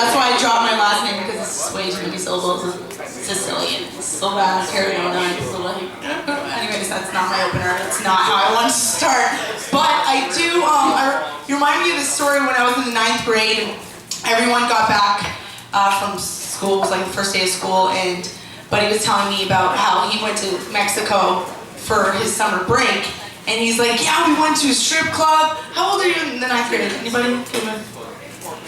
That's why I dropped my last name, because it's just way too many syllables. Sicilian. Sylvana, anyways, that's not my opener. That's not how I wanted to start. But I do, you remind me of this story when I was in the 9th grade, and everyone got back from school. It was like the first day of school, but he was telling me about how he went to Mexico for his summer break. And he's like, yeah, we went to a strip club. How old are you in the 9th grade? Anybody?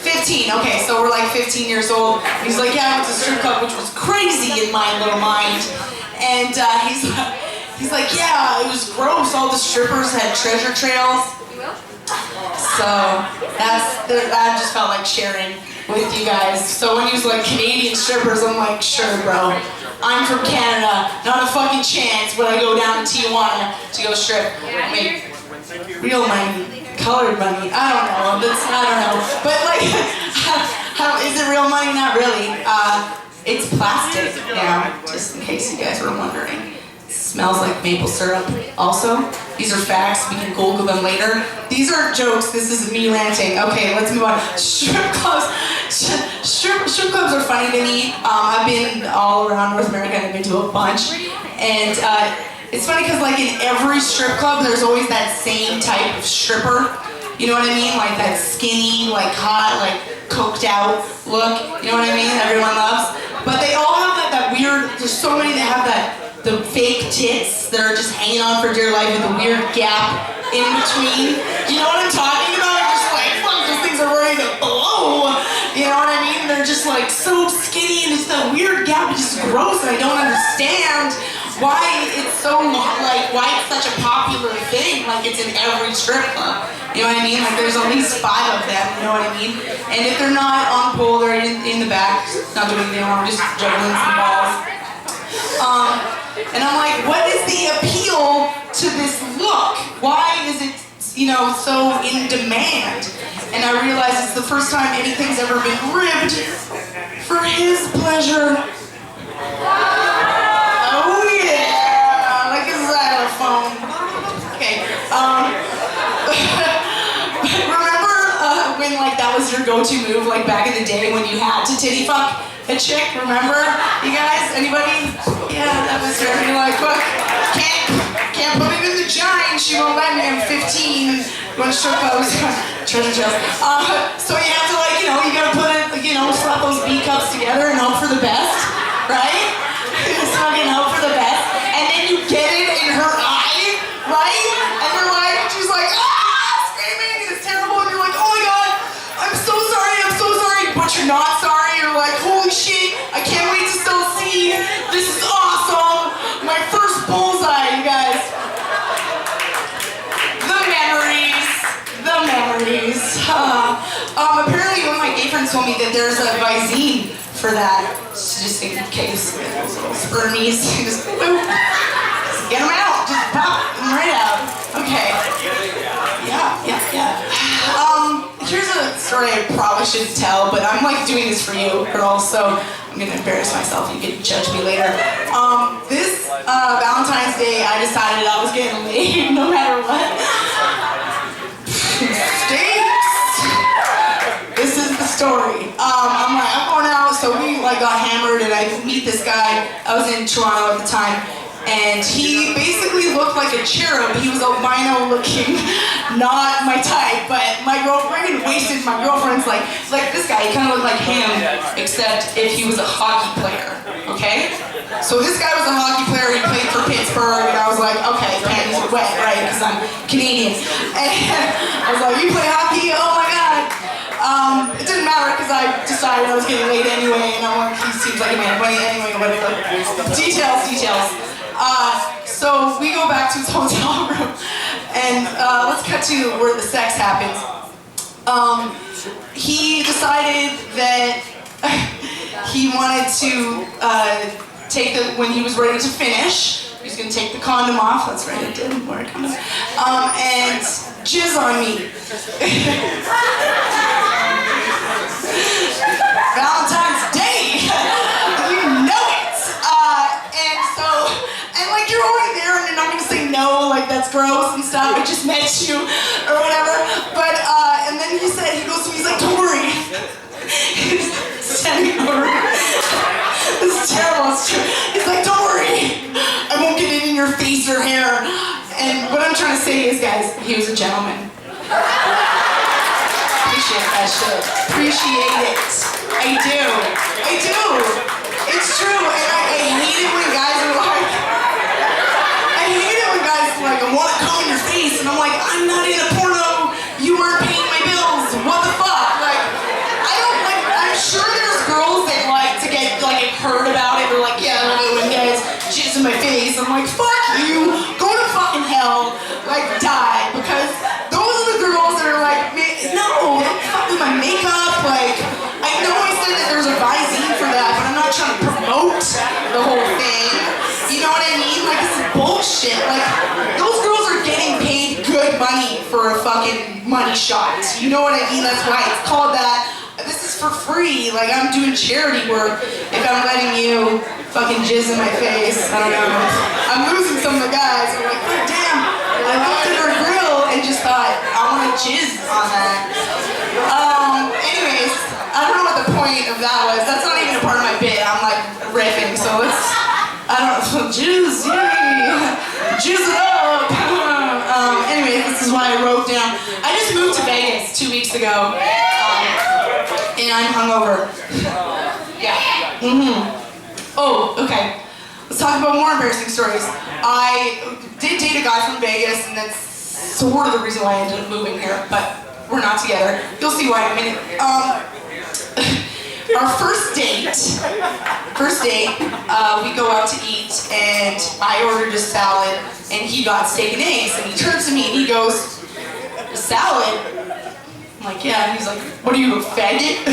15, okay, so we're like 15 years old. He's like, yeah, I went to a strip club, which was crazy in my little mind. And he's like, yeah, it was gross. All the strippers had treasure trails. So that just felt like sharing with you guys. So when he was like, Canadian strippers, I'm like, sure, bro. I'm from Canada. Not a fucking chance would I go down to Tijuana to go strip. Make real money. Colored money, I don't know, but like, is it real money? Not really. It's plastic now, just in case you guys were wondering. It smells like maple syrup also. These are facts, we can Google them later. These are jokes, this is me ranting. Okay, let's move on. Strip clubs are funny to me. I've been all around North America and I've been to a bunch. And it's funny because like in every strip club, there's always that same type of stripper. You know what I mean? Like that skinny, like hot, like coked out look. You know what I mean? Everyone loves. But they all have that weird, there's so many that have the fake tits that are just hanging on for dear life with a weird gap in between. You know what I'm talking about? Just like, fuck, those things are ready to blow. You know what I mean? They're just like so skinny and it's that weird gap. It's just gross and I don't understand why it's so, like, why it's such a popular thing, like it's in every strip club, you know what I mean? Like there's at least 5 of them, you know what I mean? And if they're not on pole, they're in the back, not doing anything wrong, just juggling some balls. And I'm like, what is the appeal to this look? Why is it, you know, so in demand? And I realize it's the first time anything's ever been ribbed for his pleasure. Remember when like that was your go-to move, like back in the day when you had to titty fuck a chick? Remember, you guys? Anybody? Yeah, that was her. You're like, look, can't put it in the giant. She won't let me. I'm 15. Going to strip clubs, treasure chest. So you have to like, you know, you gotta put it, you know, slap those B cups together and hope for the best, right? Just fucking hope for the best, and then you get it in her eye, right? And you're like, she's like, screaming, it's terrible, and you're like, oh my god, I'm so sorry, but you're not sorry. You're like, holy shit, I can't wait to still see. This is awesome. My first bullseye, you guys. The memories. Apparently one of my gay friends told me that there's a Visine for that, just in case those little spermies, just get them out, just pop them right out. Okay. Yeah. Here's a story I probably shouldn't tell, but I'm like doing this for you, girls, so I'm gonna embarrass myself. You can judge me later. This Valentine's Day, I decided I was getting laid no matter what. This is the story. I'm going out, so we like got hammered, and I meet this guy. I was in Toronto at the time, and he basically looked like a cherub. He was albino looking, not my type, but my girlfriend wasted. My girlfriend's like this guy. He kind of looked like him, except if he was a hockey player. Okay. So this guy was a hockey player. He played for Pittsburgh, and I was like, okay, panties are wet, right? Because I'm Canadian. And I was like, you play hockey? Oh my god. It didn't matter because I decided I was getting laid anyway, and he seems like a man. But anyway, whatever. Details. So we go back to his hotel room, and let's cut to where the sex happens. He decided that he wanted to when he was ready to finish, he was going to take the condom off. That's right, it didn't work. And jizz on me. Valentine's Day, you know it. And like you're already there, and you're not going to say no, like that's gross and stuff. I just met you or whatever. But and then he goes to me, he's like, don't worry. standing over me. This is terrible. He's like, don't worry. I won't get it in your face or hair. And what I'm trying to say is, guys, he was a gentleman. Appreciate that shit. Appreciate it. I do. I do. It's true. And I hate it when guys are like, I hate it when guys are like, I want to come in your face. And I'm like, I'm not in a porno. You aren't paying my bills. What the fuck? Like, I don't like, I'm sure there's girls that like to get like heard about it. They're like, yeah, I love it when guys jizz in my face. I'm like, fuck you. Go to fucking hell. Like, die. Because those are the girls that are like, no, don't fuck with my makeup. Like, I know I said that there's a Visine for that, but I'm not trying to promote the whole thing. You know what I mean? Like, this is bullshit. Like, those girls are getting paid good money for a fucking money shot. You know what I mean? That's why it's called that. This is for free. Like, I'm doing charity work if I'm letting you fucking jizz in my face. I don't know. I'm losing some of the guys. I'm like, oh, damn. I looked at her grill and just thought, I want to jizz on that. Anyways, I don't know what the point of that was. That's not even a part of my bit. I'm like riffing, so let's, I don't know, jizz, yay, jizz it up. Anyways, this is what I wrote down. I just moved to Vegas 2 weeks ago, and I'm hungover. Yeah. Oh, okay. Let's talk about more embarrassing stories. I did date a guy from Vegas, and that's sort of the reason why I ended up moving here, but we're not together. You'll see why in a minute. Our first date, we go out to eat, and I ordered a salad, and he got steak and eggs, and he turns to me and he goes, salad? I'm like, yeah, and he's like, what are you, a faggot?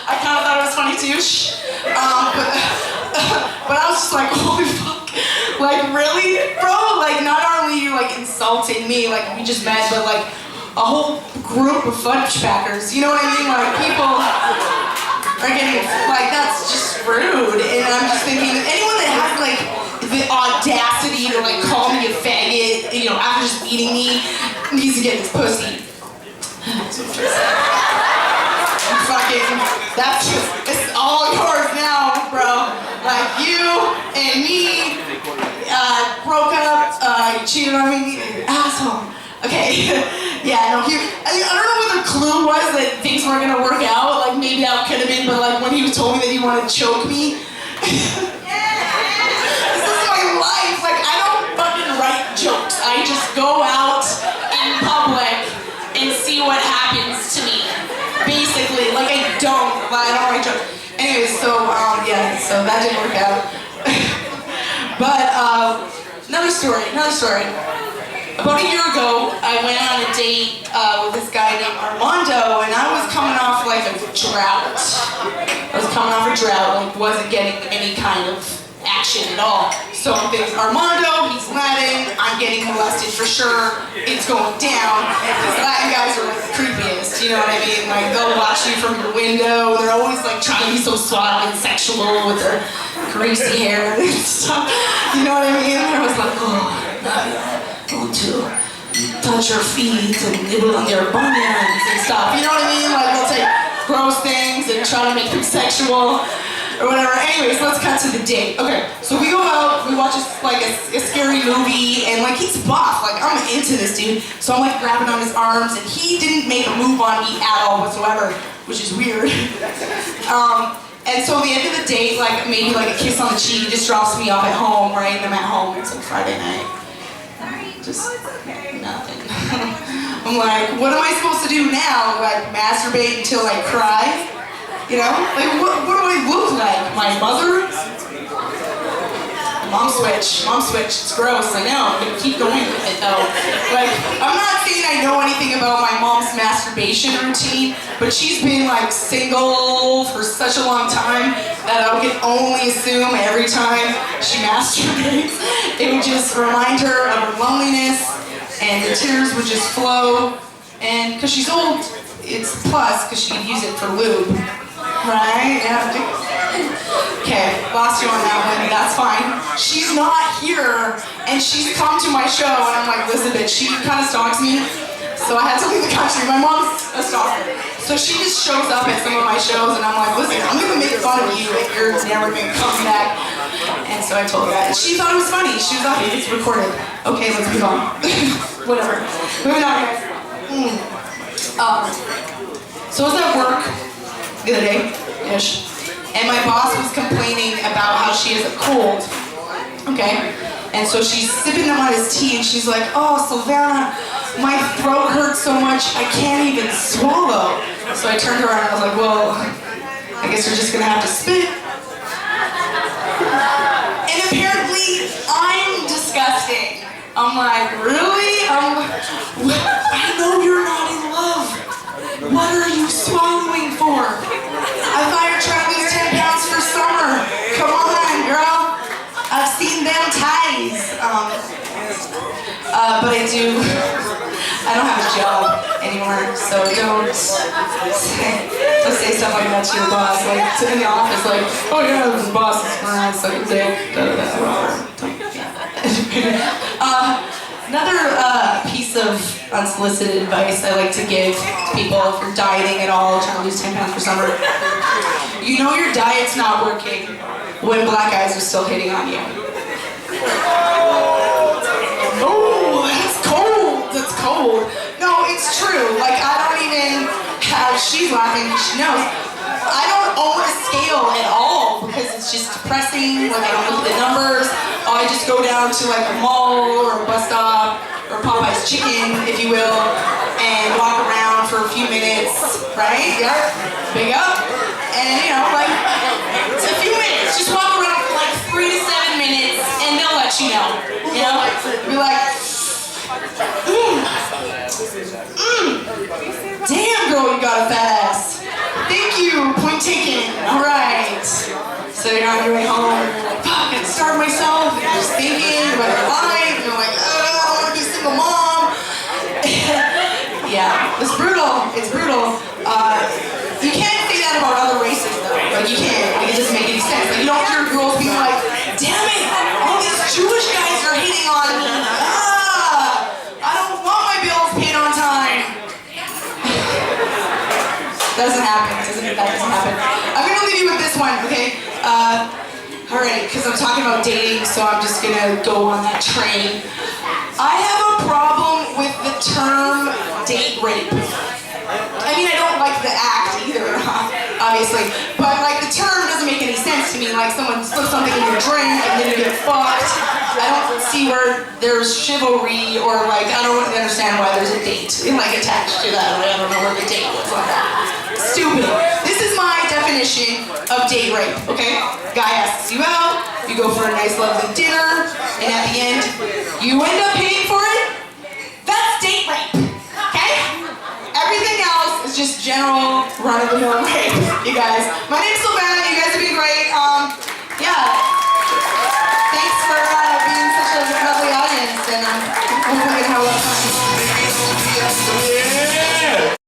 I kind of thought it was funny too. But I was just like, holy fuck. Like, really? Bro, like, not only are you, like, insulting me, like, we just met, but, like, a whole group of fudge packers. You know what I mean? Like, people are getting, like, that's just rude. And I'm just thinking, anyone that has, like, the audacity to, like, call me a faggot, you know, after just eating me, needs to get his pussy. That's what I'm trying to say. Fucking, it's all yours now, bro. Like, you and me broke up, you cheated on me, asshole. Okay, yeah, no, I don't know what the clue was that things weren't gonna work out. Like, maybe that could have been, but like when he told me that he wanted to choke me. This is my life. Like, I don't fucking write jokes. I just go out in public and see what happens to me. Basically, like, I don't write jokes. Anyways, so, yeah, so that didn't work out. But, another story. About a year ago, I went on a date with this guy named Armando, and I was coming off like a drought. Like, wasn't getting any kind of action at all. So I'm thinking, Armando, he's Latin, I'm getting molested for sure, it's going down. Because Latin guys are like the creepiest, you know what I mean? Like, they'll watch you from your window, they're always like trying to be so suave and sexual with their greasy hair and stuff. You know what I mean? I was like, oh, I want to touch your feet and nibble on your bunions and stuff. You know what I mean? Like, they'll take gross things and try to make them sexual. Or whatever. Anyways, let's cut to the date. Okay, so we go out, we watch a scary movie, and like, he's buff. Like, I'm into this dude. So I'm like grabbing on his arms, and he didn't make a move on me at all whatsoever, which is weird. And so at the end of the date, like maybe like a kiss on the cheek, he just drops me off at home, right? And I'm at home. It's like Friday night. Just nothing. I'm like, what am I supposed to do now? Like, masturbate until I cry? You know? Like, what do I look like? My mother? Mom switch. It's gross, I know. I'm gonna keep going with it though. Like, I'm not saying I know anything about my mom's masturbation routine, but she's been like single for such a long time that I can only assume every time she masturbates, it would just remind her of her loneliness, and the tears would just flow. And because she's old, it's plus because she could use it for lube. Right? Yeah. Okay, lost you on that one. That's fine. She's not here, and she's come to my show, and I'm like, listen, bitch, she kind of stalks me. so I had to leave the country. My mom's a stalker. So she just shows up at some of my shows, and I'm like, listen, I'm gonna make fun of you if you're never gonna come back. And so I told her that. And she thought it was funny. She was like, it's recorded. Okay, let's move on. Whatever. Moving on, guys. So I was at work the other day-ish, and my boss was complaining about how she has a cold. Okay? And so she's sipping on his tea, and she's like, oh, Sylvana, my throat hurts so much, I can't even swallow. So I turned around and I was like, well, I guess you're just gonna have to spit. And apparently, I'm disgusting. I'm like, really? I know you're not in love. What are you swallowing for? I thought you were trying to lose 10 pounds for summer. Come on, girl. I've seen them ties. But I don't have a job anymore, so don't say stuff like that to your boss. Like, in the office, like, oh yeah, this boss is fine, so you say, another piece of unsolicited advice I like to give people if you're dieting at all, trying to lose 10 pounds for summer. You know your diet's not working when black guys are still hitting on you. Oh, that's cold. That's cold. No, it's true. Like, I don't even have, she's laughing because she knows. I don't own a scale at all because it's just depressing. Like, I don't look at the numbers. I just go down to like a mall or a bus stop or Popeye's Chicken, if you will, and walk around for a few minutes, right? Yep. Big up. And, you know, like, it's a few minutes. Just walk around for like 3 to 7 minutes and they'll let you know. You know? Be like, damn, girl, you got a fat ass. Thank you, point taken. All right. So you're on your way home, and you're like, fuck, I starved myself, and you're just thinking about your life, and you're like, I don't want to be a single mom. Yeah, it's brutal. It's brutal. You can't say that about other races, though. Like, you can't. Like, it doesn't make any sense. Like, you don't hear girls being like, damn it, all these Jewish guys are hitting on me. I don't want my bills paid on time. Doesn't happen. That doesn't happen. I'm gonna leave you with this one, okay? Alright, because I'm talking about dating, so I'm just gonna go on that train. I have a problem with the term date rape. I mean, I don't like the act either, obviously, but like the term doesn't make any sense to me. Like someone slips something in your drink and then you get fucked. I don't see where there's chivalry or like, I don't understand why there's a date like attached to that. I don't know where the date was on that. Stupid. This is my definition of date rape, okay? Guy asks you out, you go for a nice lovely dinner, and at the end, you end up paying for it? That's date rape, okay? Everything else is just general run-of-the-mill rape, you guys. My name's Sylvana.